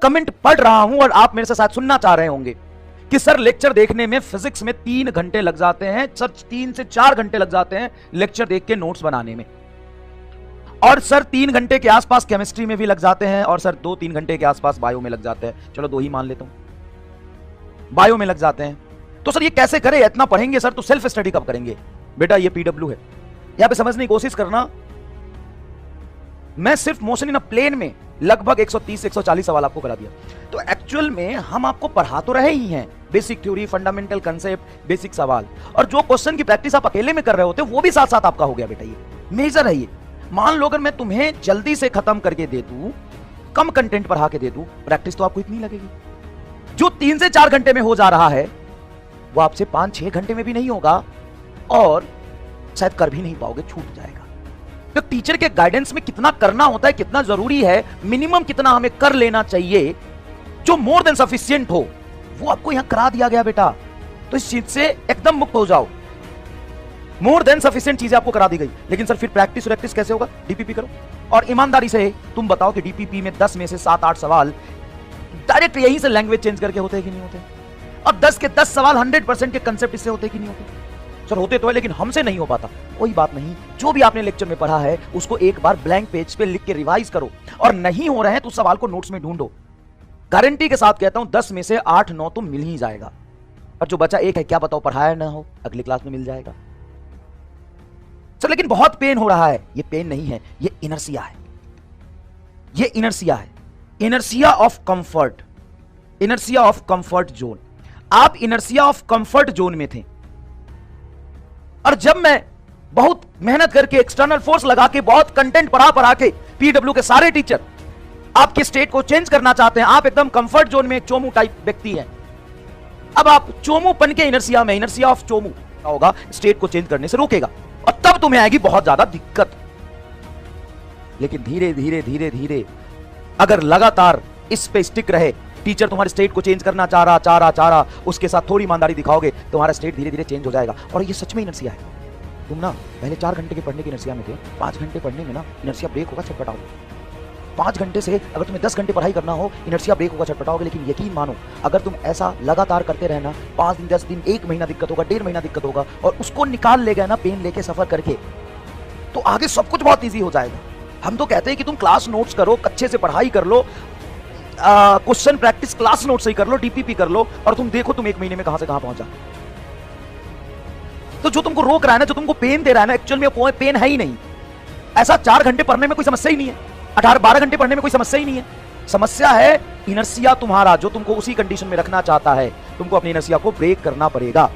Comment पढ़ रहा हूं और आप मेरे से शायद सुनना चाह रहे होंगे कि सर लेक्चर देखने में फिजिक्स में 3 घंटे लग जाते हैं, सर 3 से 4 घंटे लग जाते हैं लेक्चर देख के नोट्स बनाने में, और सर 3 घंटे के आसपास केमिस्ट्री में भी लग जाते हैं, और सर 2-3 घंटे के आसपास बायो में लग जाते हैं। चलो 2 ही मान लेता हूं, बायो में लग जाते हैं। तो सर ये कैसे करें, इतना पढ़ेंगे सर तो सेल्फ स्टडी कब करेंगे? बेटा ये पीडब्ल्यू है, यहां पे समझने की कोशिश करना। मैं सिर्फ मोशन इन अ प्लेन में लगभग 130 से 140 सवाल आपको करा दिया। तो एक्चुअल में हम आपको पढ़ा तो रहे ही हैं, basic theory, fundamental concept, basic सवाल, और जो क्वेश्चन की प्रैक्टिस आप अकेले में कर रहे होते वो भी साथ साथ आपका हो गया। बेटा ये मेजर है। ये मान लो अगर मैं तुम्हें जल्दी से खत्म करके दे दूं, कम कंटेंट पढ़ा के दे दूं, प्रैक्टिस तो आपको इतनी लगेगी। जो 3 से 4 घंटे में हो जा रहा है वो आपसे 5-6 घंटे में भी नहीं होगा, और शायद कर भी नहीं पाओगे, छूट जाएगा। तो टीचर के गाइडेंस में कितना करना होता है, कितना जरूरी है, मिनिमम कितना हमें कर लेना चाहिए, जो मोर देन सफिशिएंट हो, वो आपको यहां करा दिया गया बेटा। तो इस चीज से एकदम मुक्त हो जाओ। मोर देन सफिशिएंट चीजें आपको करा दी गई। लेकिन सर फिर प्रैक्टिस कैसे होगा? डीपीपी करो, और ईमानदारी से तुम बताओ कि डीपीपी में 10 में से 7-8 सवाल डायरेक्ट यहीं से लैंग्वेज चेंज करके होते हैं कि नहीं होते, और 10 के 10 सवाल 100% के कंसेप्ट इससे होते कि नहीं होते? सर होते तो है, लेकिन हमसे नहीं हो पाता। कोई बात नहीं, जो भी आपने लेक्चर में पढ़ा है उसको एक बार ब्लैंक पेज पे लिख के रिवाइज करो, और नहीं हो रहे हैं तो सवाल को नोट्स में ढूंढो। गारंटी के साथ कहता हूं 10 में से 8-9 तो मिल ही जाएगा, और जो बचा एक है, क्या बताओ पढ़ाया ना हो, अगली क्लास में मिल जाएगा। सर लेकिन बहुत पेन हो रहा है। ये पेन नहीं है, ये इनर्सिया है। ये इनर्सिया है, inertia of comfort, inertia of comfort zone. आप इनर्सिया ऑफ कंफर्ट जोन में थे, और जब मैं बहुत मेहनत करके एक्सटर्नल फोर्स लगा के बहुत कंटेंट पढ़ा के पीडब्ल्यू के सारे टीचर आपके स्टेट को चेंज करना चाहते हैं, आप एकदम कंफर्ट जोन में चोमू टाइप व्यक्ति हैं। अब आप चोमूपन के इनर्सिया में, इनर्सिया ऑफ चोमू होगा, स्टेट को चेंज करने से रोकेगा, और तब तुम्हें आएगी बहुत ज्यादा दिक्कत। लेकिन धीरे धीरे धीरे धीरे अगर लगातार इस पे स्टिक रहे, टीचर तुम्हारे स्टेट को चेंज करना चाह रहा, उसके साथ थोड़ी ईमानदारी दिखाओगे, तुम्हारा स्टेट धीरे धीरे चेंज हो जाएगा। और ये सच में इनर्सिया है। तुम ना पहले 4 घंटे के पढ़ने की इनर्सिया में थे, 5 घंटे पढ़ने में ना इनर्सिया ब्रेक होगा, छटपटाओगे। 5 घंटे से अगर तुम्हें 10 घंटे पढ़ाई करना हो, इनर्सिया ब्रेक होगा, छटपटाओगे। लेकिन यकीन मानो, अगर तुम ऐसा लगातार करते रहना, 5 दिन, 10 दिन, 1 महीना दिक्कत होगा, 1.5 महीना दिक्कत होगा, और उसको निकाल ले गए ना पेन लेके सफर करके, तो आगे सब कुछ बहुत ईजी हो जाएगा। हम तो कहते हैं कि तुम क्लास नोट्स करो, अच्छे से पढ़ाई कर लो, क्वेश्चन प्रैक्टिस क्लास नोट से ही कर लो, डीपीपी कर लो, और तुम देखो तुम 1 महीने में कहां से कहां पहुंचा। तो जो तुमको रोक रहा है ना, जो तुमको पेन दे रहा है ना, एक्चुअल में वो पेन है ही नहीं। ऐसा 4 घंटे पढ़ने में कोई समस्या ही नहीं है, 18-12 घंटे पढ़ने में कोई समस्या ही नहीं है। समस्या है इनर्सिया तुम्हारा, जो तुमको उसी कंडीशन में रखना चाहता है। तुमको अपनी इनर्सिया को ब्रेक करना पड़ेगा।